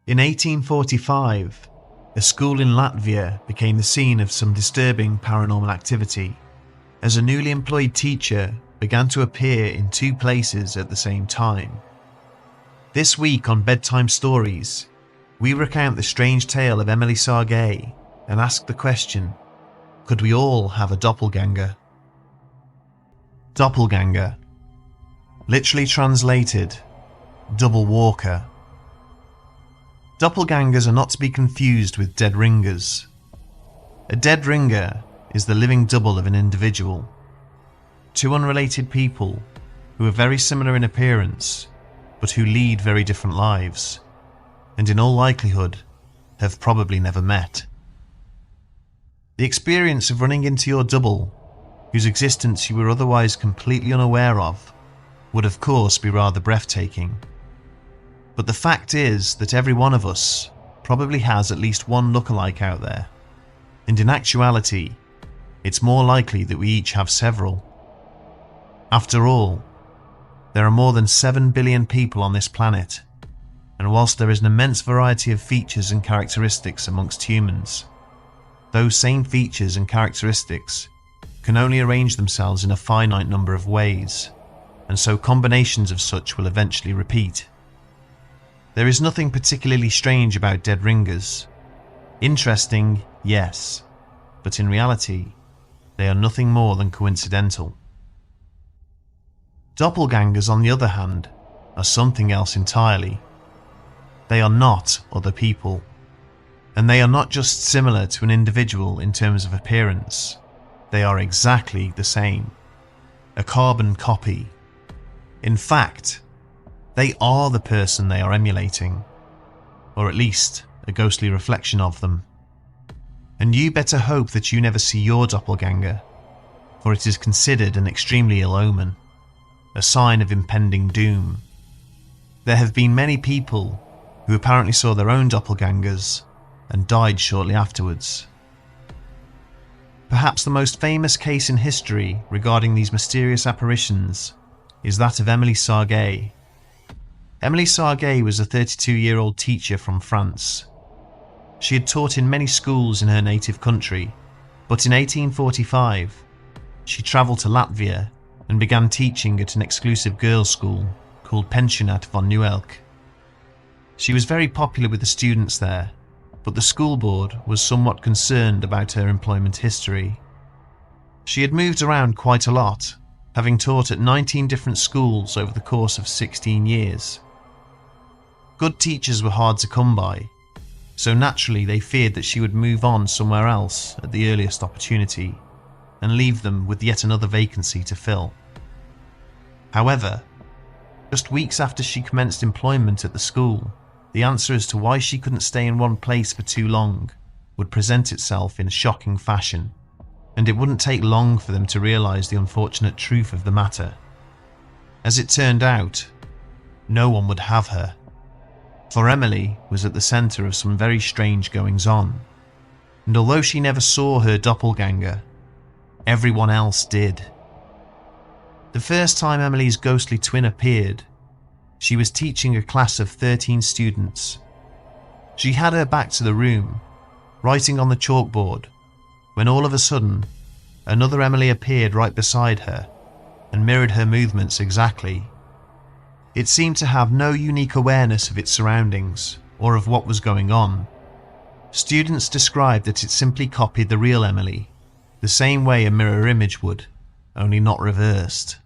In 1845, a school in Latvia became the scene of some disturbing paranormal activity, as a newly employed teacher began to appear in two places at the same time. This week on Bedtime Stories, we recount the strange tale of Emilie Sagée and ask the question, could we all have a doppelganger? Doppelganger. Literally translated, double walker. Doppelgangers are not to be confused with dead ringers. A dead ringer is the living double of an individual. Two unrelated people who are very similar in appearance, but who lead very different lives, and in all likelihood have probably never met. The experience of running into your double, whose existence you were otherwise completely unaware of, would of course be rather breathtaking. But the fact is that every one of us probably has at least one lookalike out there, and in actuality, it's more likely that we each have several. After all, there are more than 7 billion people on this planet, and whilst there is an immense variety of features and characteristics amongst humans, those same features and characteristics can only arrange themselves in a finite number of ways, and so combinations of such will eventually repeat. There is nothing particularly strange about dead ringers. Interesting, yes, but in reality, they are nothing more than coincidental. Doppelgangers, on the other hand, are something else entirely. They are not other people, and they are not just similar to an individual in terms of appearance, they are exactly the same. A carbon copy. In fact, they are the person they are emulating, or at least a ghostly reflection of them. And you better hope that you never see your doppelganger, for it is considered an extremely ill omen, a sign of impending doom. There have been many people who apparently saw their own doppelgangers and died shortly afterwards. Perhaps the most famous case in history regarding these mysterious apparitions is that of Emilie Sagée. Emilie Sagée was a 32-year-old teacher from France. She had taught in many schools in her native country, but in 1845, she travelled to Latvia and began teaching at an exclusive girls' school called Pensionat van Nieuwelk. She was very popular with the students there, but the school board was somewhat concerned about her employment history. She had moved around quite a lot, having taught at 19 different schools over the course of 16 years. Good teachers were hard to come by, so naturally they feared that she would move on somewhere else at the earliest opportunity and leave them with yet another vacancy to fill. However, just weeks after she commenced employment at the school, the answer as to why she couldn't stay in one place for too long would present itself in a shocking fashion, and it wouldn't take long for them to realise the unfortunate truth of the matter. As it turned out, no one would have her, for Emilie was at the centre of some very strange goings-on, and although she never saw her doppelganger, everyone else did. The first time Emilie's ghostly twin appeared, she was teaching a class of 13 students. She had her back to the room, writing on the chalkboard, when all of a sudden, another Emilie appeared right beside her and mirrored her movements exactly. It seemed to have no unique awareness of its surroundings or of what was going on. Students described that it simply copied the real Emilie, the same way a mirror image would, only not reversed.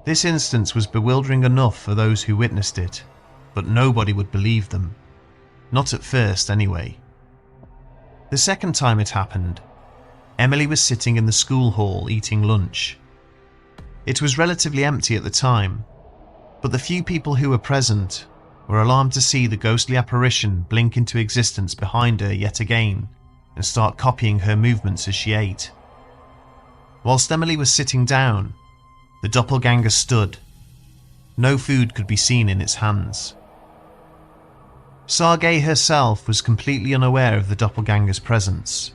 This instance was bewildering enough for those who witnessed it, but nobody would believe them. Not at first, anyway. The second time it happened, Emilie was sitting in the school hall eating lunch. It was relatively empty at the time, but the few people who were present were alarmed to see the ghostly apparition blink into existence behind her yet again and start copying her movements as she ate. Whilst Emilie was sitting down, the doppelganger stood. No food could be seen in its hands. Sagée herself was completely unaware of the doppelganger's presence,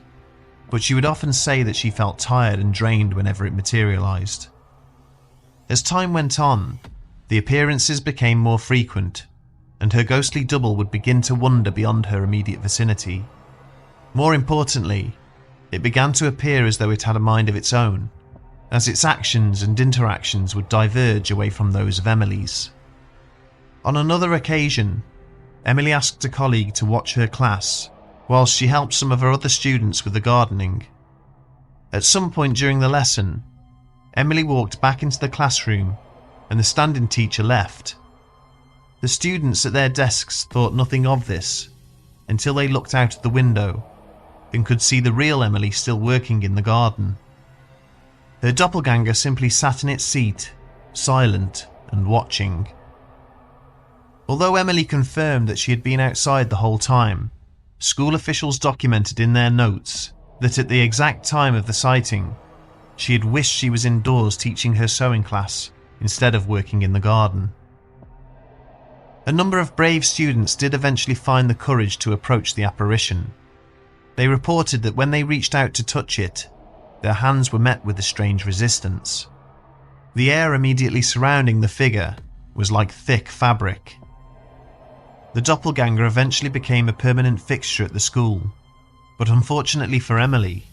but she would often say that she felt tired and drained whenever it materialised. As time went on, the appearances became more frequent, and her ghostly double would begin to wander beyond her immediate vicinity. More importantly, it began to appear as though it had a mind of its own, as its actions and interactions would diverge away from those of Emilie's. On another occasion, Emilie asked a colleague to watch her class whilst she helped some of her other students with the gardening. At some point during the lesson, Emilie walked back into the classroom and the standing teacher left. The students at their desks thought nothing of this until they looked out of the window and could see the real Emilie still working in the garden. Her doppelganger simply sat in its seat, silent and watching. Although Emilie confirmed that she had been outside the whole time, school officials documented in their notes that at the exact time of the sighting, she had wished she was indoors teaching her sewing class instead of working in the garden. A number of brave students did eventually find the courage to approach the apparition. They reported that when they reached out to touch it, their hands were met with a strange resistance. The air immediately surrounding the figure was like thick fabric. The doppelganger eventually became a permanent fixture at the school, but unfortunately for Emilie,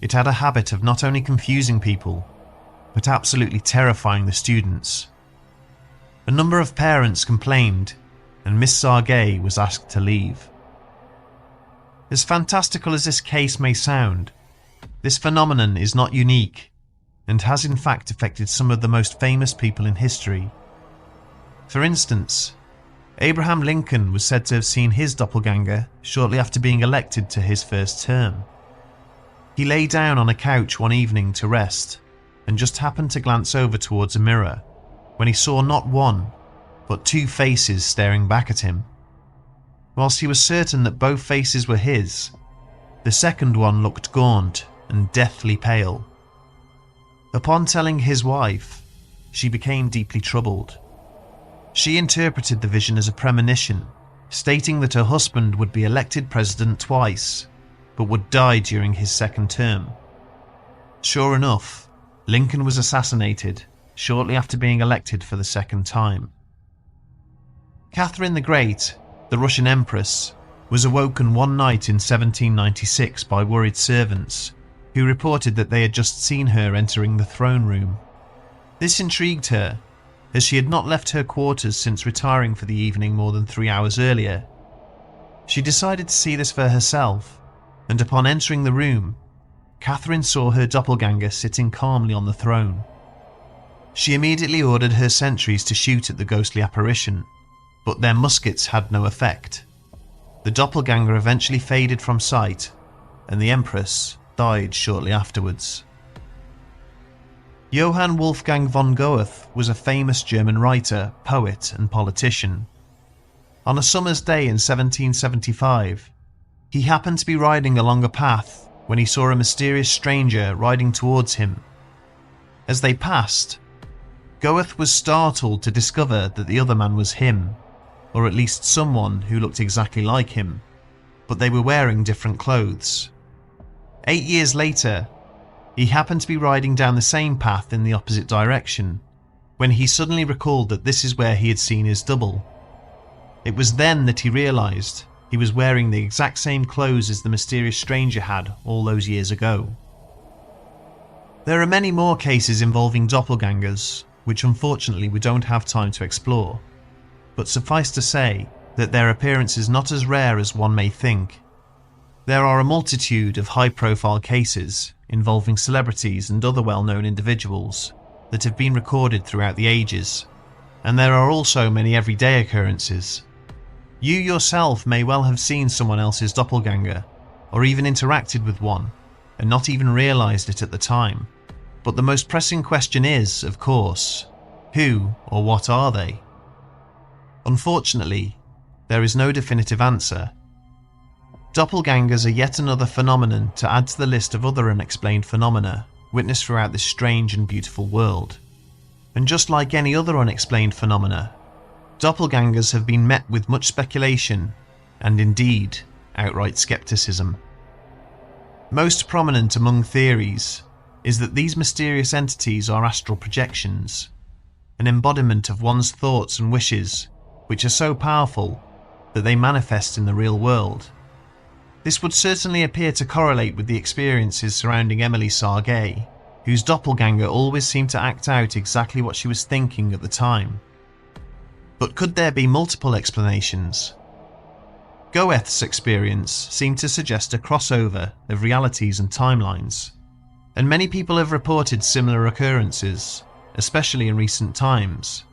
it had a habit of not only confusing people, but absolutely terrifying the students. A number of parents complained, and Miss Sagée was asked to leave. As fantastical as this case may sound, this phenomenon is not unique and has in fact affected some of the most famous people in history. For instance, Abraham Lincoln was said to have seen his doppelganger shortly after being elected to his first term. He lay down on a couch one evening to rest and just happened to glance over towards a mirror when he saw not one, but two faces staring back at him. Whilst he was certain that both faces were his, the second one looked gaunt and deathly pale. Upon telling his wife, she became deeply troubled. She interpreted the vision as a premonition, stating that her husband would be elected president twice, but would die during his second term. Sure enough, Lincoln was assassinated shortly after being elected for the second time. Catherine the Great, the Russian Empress, was awoken one night in 1796 by worried servants who reported that they had just seen her entering the throne room. This intrigued her, as she had not left her quarters since retiring for the evening more than 3 hours earlier. She decided to see this for herself, and upon entering the room, Catherine saw her doppelganger sitting calmly on the throne. She immediately ordered her sentries to shoot at the ghostly apparition, but their muskets had no effect. The doppelganger eventually faded from sight, and the Empress died shortly afterwards. Johann Wolfgang von Goethe was a famous German writer, poet and politician. On a summer's day in 1775, he happened to be riding along a path when he saw a mysterious stranger riding towards him. As they passed, Goethe was startled to discover that the other man was him, or at least someone who looked exactly like him, but they were wearing different clothes. 8 years later, he happened to be riding down the same path in the opposite direction, when he suddenly recalled that this is where he had seen his double. It was then that he realised he was wearing the exact same clothes as the mysterious stranger had all those years ago. There are many more cases involving doppelgangers, which unfortunately we don't have time to explore, but suffice to say that their appearance is not as rare as one may think. There are a multitude of high-profile cases involving celebrities and other well-known individuals that have been recorded throughout the ages, and there are also many everyday occurrences. You yourself may well have seen someone else's doppelganger, or even interacted with one, and not even realised it at the time. But the most pressing question is, of course, who or what are they? Unfortunately, there is no definitive answer. Doppelgangers are yet another phenomenon to add to the list of other unexplained phenomena witnessed throughout this strange and beautiful world. And just like any other unexplained phenomena, doppelgangers have been met with much speculation and indeed outright skepticism. Most prominent among theories is that these mysterious entities are astral projections, an embodiment of one's thoughts and wishes which are so powerful that they manifest in the real world. This would certainly appear to correlate with the experiences surrounding Emilie Sagée, whose doppelganger always seemed to act out exactly what she was thinking at the time. But could there be multiple explanations? Goeth's experience seemed to suggest a crossover of realities and timelines, and many people have reported similar occurrences, especially in recent times.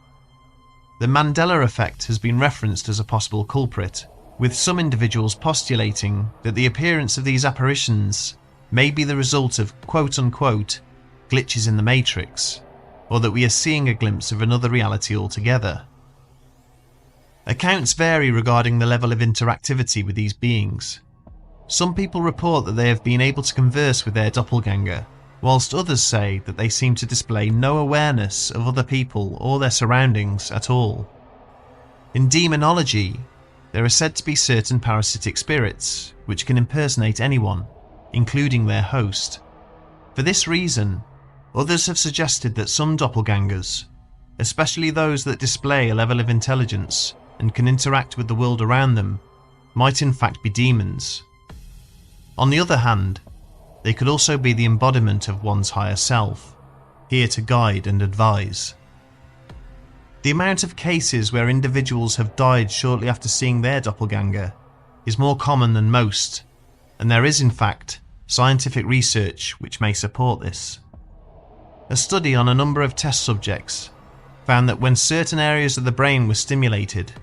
The Mandela effect has been referenced as a possible culprit, with some individuals postulating that the appearance of these apparitions may be the result of quote-unquote glitches in the Matrix, or that we are seeing a glimpse of another reality altogether. Accounts vary regarding the level of interactivity with these beings. Some people report that they have been able to converse with their doppelganger, whilst others say that they seem to display no awareness of other people or their surroundings at all. In demonology, there are said to be certain parasitic spirits which can impersonate anyone, including their host. For this reason, others have suggested that some doppelgangers, especially those that display a level of intelligence and can interact with the world around them, might in fact be demons. On the other hand, they could also be the embodiment of one's higher self, here to guide and advise. The amount of cases where individuals have died shortly after seeing their doppelganger is more common than most, and there is in fact scientific research which may support this. A study on a number of test subjects found that when certain areas of the brain were stimulated,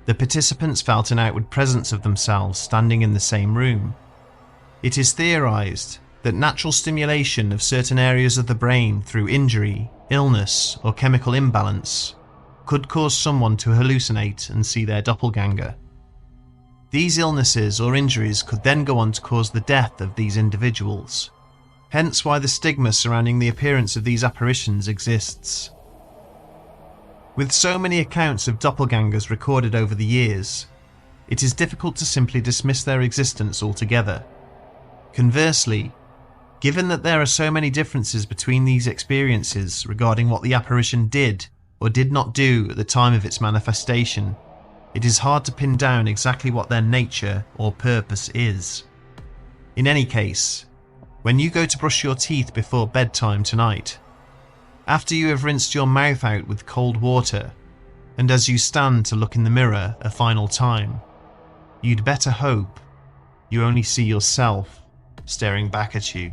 the participants felt an outward presence of themselves standing in the same room. It is theorized that natural stimulation of certain areas of the brain through injury, illness, or chemical imbalance could cause someone to hallucinate and see their doppelganger. These illnesses or injuries could then go on to cause the death of these individuals, hence why the stigma surrounding the appearance of these apparitions exists. With so many accounts of doppelgangers recorded over the years, it is difficult to simply dismiss their existence altogether. Conversely, given that there are so many differences between these experiences regarding what the apparition did or did not do at the time of its manifestation, it is hard to pin down exactly what their nature or purpose is. In any case, when you go to brush your teeth before bedtime tonight, after you have rinsed your mouth out with cold water, and as you stand to look in the mirror a final time, you'd better hope you only see yourself staring back at you.